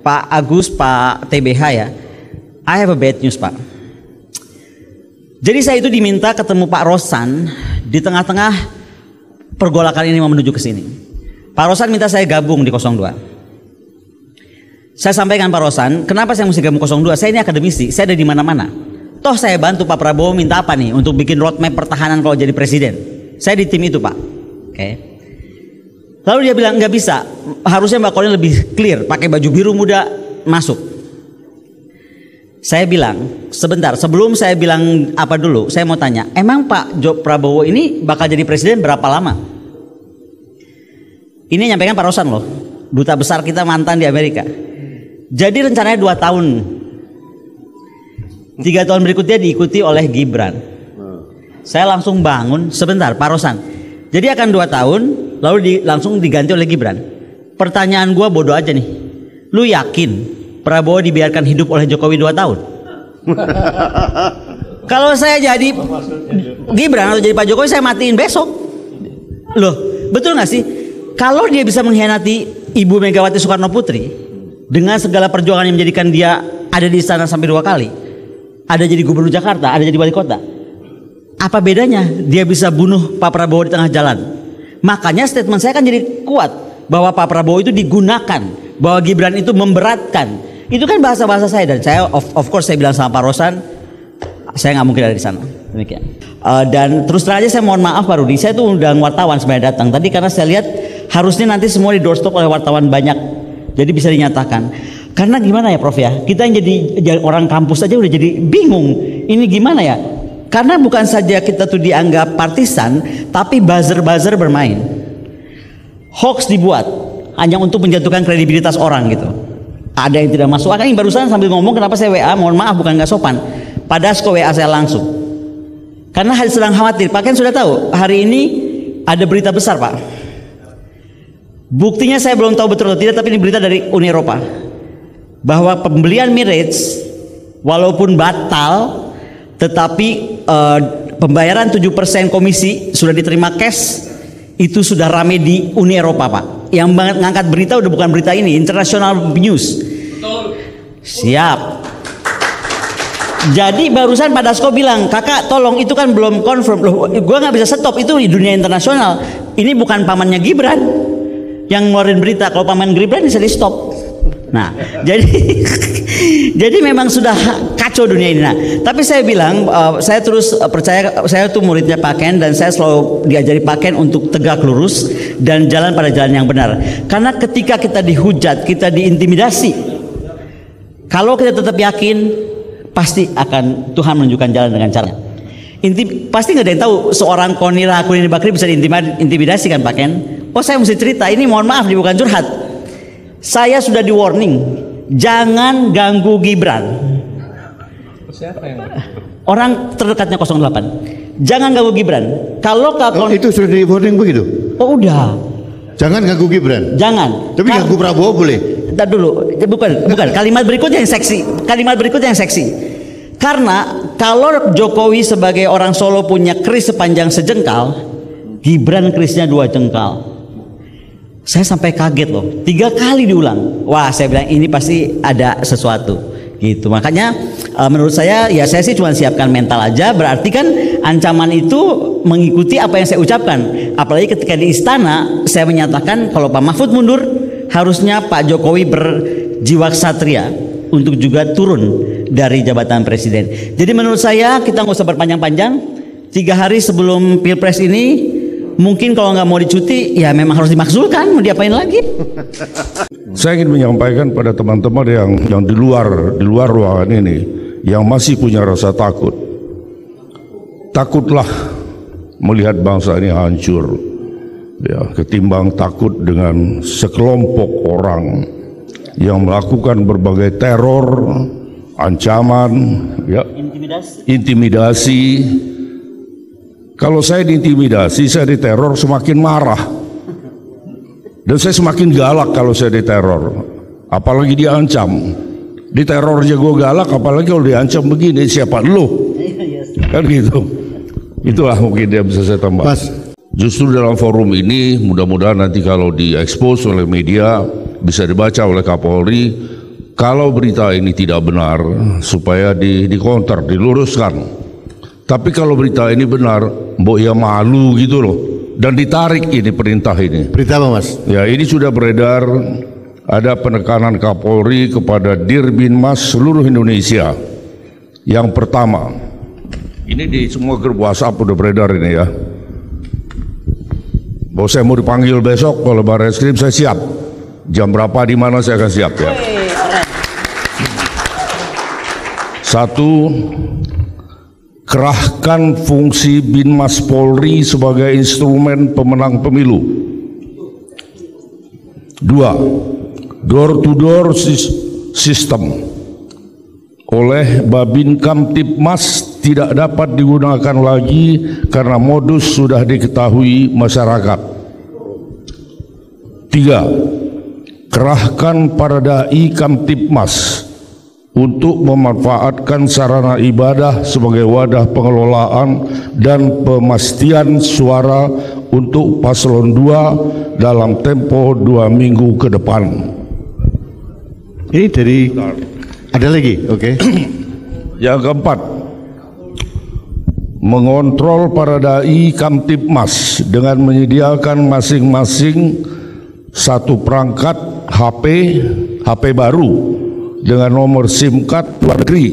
Pak Agus, Pak TBH ya. I have a bad news, Pak. Jadi saya itu diminta ketemu Pak Rosan di tengah-tengah pergolakan ini mau menuju ke sini. Pak Rosan minta saya gabung di 02. Saya sampaikan Pak Rosan, kenapa saya mesti gabung 02? Saya ini akademisi, saya ada di mana-mana. Toh saya bantu Pak Prabowo minta apa nih untuk bikin roadmap pertahanan kalau jadi presiden. Saya di tim itu, Pak. Oke. Lalu dia bilang nggak bisa, harusnya Mbak Kolin lebih clear, pakai baju biru muda masuk. Saya bilang sebentar, sebelum saya bilang apa dulu, saya mau tanya, emang Pak Prabowo ini bakal jadi presiden berapa lama? Ini nyampaikan Pak Rosan loh, duta besar kita mantan di Amerika. Jadi rencananya 2 tahun. 3 tahun berikutnya diikuti oleh Gibran. Saya langsung bangun, sebentar Pak Rosan. Jadi akan 2 tahun, lalu langsung diganti oleh Gibran. Pertanyaan gua bodoh aja nih. Lu yakin Prabowo dibiarkan hidup oleh Jokowi 2 tahun? Kalau saya jadi Gibran atau jadi Pak Jokowi, saya matiin besok. Loh, betul gak sih? Kalau dia bisa mengkhianati Ibu Megawati Soekarno Putri dengan segala perjuangan yang menjadikan dia ada di istana sampai 2 kali, ada jadi gubernur Jakarta, ada jadi wali kota, apa bedanya dia bisa bunuh Pak Prabowo di tengah jalan? Makanya statement saya kan jadi kuat bahwa Pak Prabowo itu digunakan, bahwa Gibran itu memberatkan. Itu kan bahasa-bahasa saya, dan saya of course saya bilang sama Pak Rosan, saya nggak mungkin ada di sana. Demikian. Dan terus terang aja saya mohon maaf Pak Rudi, saya tuh undang wartawan sebenarnya datang tadi karena saya lihat harusnya nanti semua di doorstop oleh wartawan banyak, jadi bisa dinyatakan. Karena gimana ya Prof ya, kita yang jadi orang kampus aja udah jadi bingung, ini gimana ya? Karena bukan saja kita tuh dianggap partisan, tapi buzzer-buzzer bermain. Hoax dibuat hanya untuk menjatuhkan kredibilitas orang gitu. Ada yang tidak masuk akal. Ini barusan sambil ngomong kenapa saya WA, mohon maaf bukan nggak sopan. Pada Dasko WA saya langsung. Karena sedang khawatir. Pak Ken sudah tahu hari ini ada berita besar Pak. Buktinya saya belum tahu betul atau tidak, tapi ini berita dari Uni Eropa. Bahwa pembelian Emirates walaupun batal, tetapi pembayaran 7% komisi sudah diterima cash, itu sudah rame di Uni Eropa Pak. Yang ngangkat berita udah bukan berita ini, international news. Siap. Jadi barusan Pak Dasko bilang, kakak tolong itu kan belum confirm. Loh, gue nggak bisa stop, itu di dunia internasional. Ini bukan pamannya Gibran yang ngeluarin berita. Kalau paman Gibran bisa di stop. Nah, jadi memang sudah kacau dunia ini. Nah, tapi saya bilang, saya terus percaya, saya tuh muridnya Pak Ken dan saya selalu diajari Pak Ken untuk tegak lurus dan jalan pada jalan yang benar. Karena ketika kita dihujat, kita diintimidasi, kalau kita tetap yakin, pasti akan Tuhan menunjukkan jalan dengan caranya. Pasti nggak ada yang tahu seorang Konira Kunini Bakri bisa diintimidasi kan Pak Ken? Oh saya mesti cerita, ini mohon maaf, bukan curhat. Saya sudah di warning, jangan ganggu Gibran. Siapa yang? Orang terdekatnya 08. Jangan ganggu Gibran. Kalau itu sudah di warning begitu? Oh udah. Jangan ganggu Gibran. Jangan. Tapi ganggu Prabowo boleh. Entar dulu. Bukan. Kalimat berikutnya yang seksi. Karena kalau Jokowi sebagai orang Solo punya keris sepanjang sejengkal, Gibran kerisnya 2 jengkal. Saya sampai kaget loh, 3 kali diulang. Wah, saya bilang ini pasti ada sesuatu gitu. Makanya menurut saya ya saya sih cuma siapkan mental aja. Berarti kan ancaman itu mengikuti apa yang saya ucapkan. Apalagi ketika di istana saya menyatakan kalau Pak Mahfud mundur, harusnya Pak Jokowi berjiwa ksatria untuk juga turun dari jabatan presiden. Jadi menurut saya kita nggak usah berpanjang-panjang. 3 hari sebelum Pilpres ini, mungkin kalau nggak mau dicuti, ya memang harus dimakzulkan. Mau diapain lagi? Saya ingin menyampaikan pada teman-teman yang di luar ruangan ini, yang masih punya rasa takut. Takutlah melihat bangsa ini hancur, ya, ketimbang takut dengan sekelompok orang yang melakukan berbagai teror, ancaman, ya, intimidasi. Kalau saya diintimidasi, saya diteror, semakin marah. Dan saya semakin galak kalau saya diteror. Apalagi diancam. Diteror aja gue galak, apalagi kalau diancam begini, siapa lu? Kan gitu. Itulah mungkin dia bisa saya tambah. Justru dalam forum ini, mudah-mudahan nanti kalau diekspos oleh media, bisa dibaca oleh Kapolri, kalau berita ini tidak benar supaya dikonter, diluruskan. Tapi kalau berita ini benar, mbok ya malu gitu loh. Dan ditarik ini perintah ini. Berita apa, Mas? Ya, ini sudah beredar, ada penekanan Kapolri kepada Dirbinmas seluruh Indonesia. Yang pertama, ini di semua grup WhatsApp udah beredar ini ya. Bahwa saya mau dipanggil besok oleh Barreskrim, saya siap. Jam berapa, di mana, saya akan siap ya. Satu, kerahkan fungsi Binmas Polri sebagai instrumen pemenang pemilu. Dua, door to door system oleh Babin Kamtibmas tidak dapat digunakan lagi karena modus sudah diketahui masyarakat. Tiga, kerahkan para dai Kamtibmas untuk memanfaatkan sarana ibadah sebagai wadah pengelolaan dan pemastian suara untuk paslon 2 dalam tempo 2 minggu ke depan. Ini dari ada lagi, oke. Yang keempat, mengontrol para dai Kamtibmas dengan menyediakan masing-masing satu perangkat HP baru dengan nomor SIM card luar negeri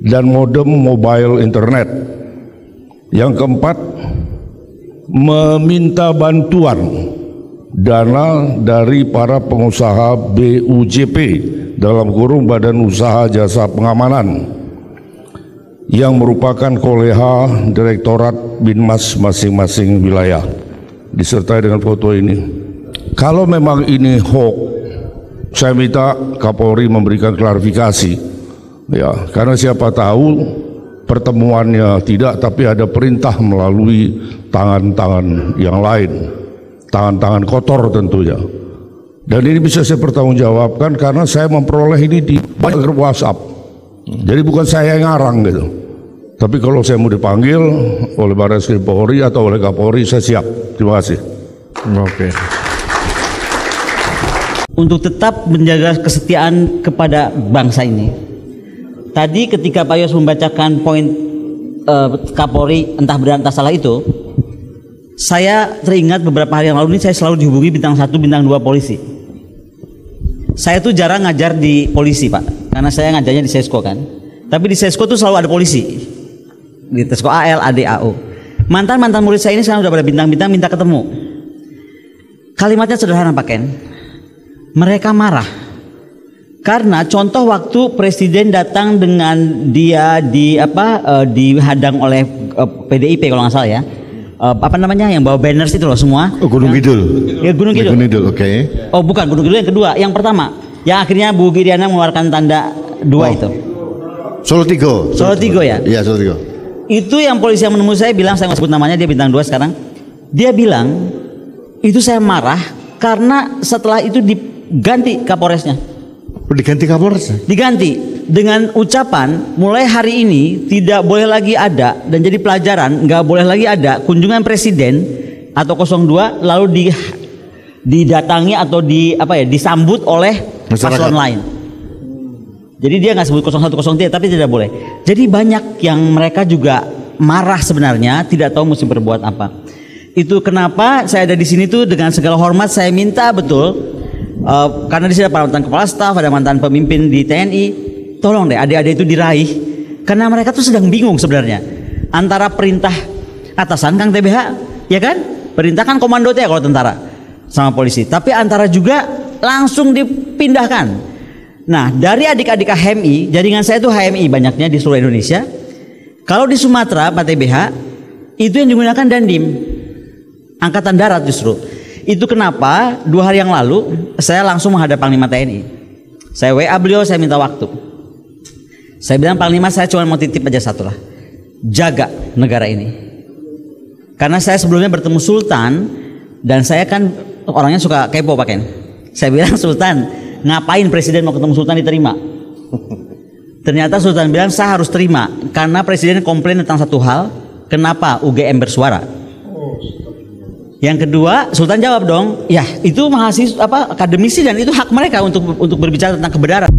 dan modem mobile internet. Yang keempat, meminta bantuan dana dari para pengusaha BUJP dalam kurung Badan Usaha Jasa Pengamanan yang merupakan koleha Direktorat Binmas masing-masing wilayah, disertai dengan foto ini. Kalau memang ini hoax, saya minta Kapolri memberikan klarifikasi ya, karena siapa tahu pertemuannya tidak, tapi ada perintah melalui tangan-tangan yang lain, tangan-tangan kotor tentunya. Dan ini bisa saya pertanggungjawabkan karena saya memperoleh ini di banyak grup WhatsApp. Jadi bukan saya yang ngarang gitu. Tapi kalau saya mau dipanggil oleh Barreskrim Polri atau oleh Kapolri, saya siap. Terima kasih. Oke. Untuk tetap menjaga kesetiaan kepada bangsa ini. Tadi ketika Pak Yos membacakan poin Kapolri entah benar entah salah itu, saya teringat beberapa hari yang lalu ini saya selalu dihubungi bintang 1, bintang 2 polisi. Saya tuh jarang ngajar di polisi, Pak, karena saya ngajarnya di Sesko kan. Tapi di Sesko tuh selalu ada polisi. Di Sesko AL, AD, AO. Mantan murid saya ini sekarang udah pada bintang-bintang minta ketemu. Kalimatnya sederhana, Pak Ken. Mereka marah karena contoh waktu presiden datang dengan dia dihadang oleh PDIP kalau nggak salah ya. Yang bawa banners itu loh semua. Oh, Gunung Kidul. Ya, Gunung Kidul. Gunung Kidul, oke. Oh, bukan Gunung Kidul, yang kedua, yang pertama. Yang akhirnya Bu Giriana mengeluarkan tanda 2 itu. Solo Tigo. Solo Tigo ya? Iya, Solo Tigo. Itu yang polisi yang menemui saya bilang, saya nggak sebut namanya, dia bintang 2 sekarang. Dia bilang, itu saya marah karena setelah itu diganti Kapolresnya. Diganti Kapolres? Diganti dengan ucapan mulai hari ini tidak boleh lagi ada, dan jadi pelajaran nggak boleh lagi ada kunjungan presiden atau 02 lalu didatangi atau disambut oleh paslon lain. Jadi dia nggak sebut 01, 03 tapi tidak boleh. Jadi banyak yang mereka juga marah sebenarnya, tidak tahu mesti berbuat apa. Itu kenapa saya ada di sini tuh dengan segala hormat saya minta betul, karena di sini ada mantan kepala staf, ada mantan pemimpin di TNI, tolong deh adik-adik itu diraih, karena mereka tuh sedang bingung sebenarnya antara perintah atasan Kang TBH, ya kan, perintah kan komando ya kalau tentara sama polisi, tapi antara juga langsung dipindahkan. Nah, dari adik-adik HMI, jaringan saya itu HMI banyaknya di seluruh Indonesia. Kalau di Sumatera Pak TBH itu yang digunakan Dandim, Angkatan Darat justru. Itu kenapa 2 hari yang lalu saya langsung menghadap Panglima TNI. Saya WA beliau, saya minta waktu. Saya bilang, Panglima, saya cuma mau titip aja satu lah, jaga negara ini. Karena saya sebelumnya bertemu Sultan, dan saya kan orangnya suka kepo Pak Ken. Saya bilang, Sultan, ngapain presiden mau ketemu Sultan diterima? Ternyata Sultan bilang, saya harus terima karena presiden komplain tentang satu hal, kenapa UGM bersuara. Yang kedua, Sultan jawab dong, ya itu mahasiswa akademisi dan itu hak mereka untuk berbicara tentang kebenaran.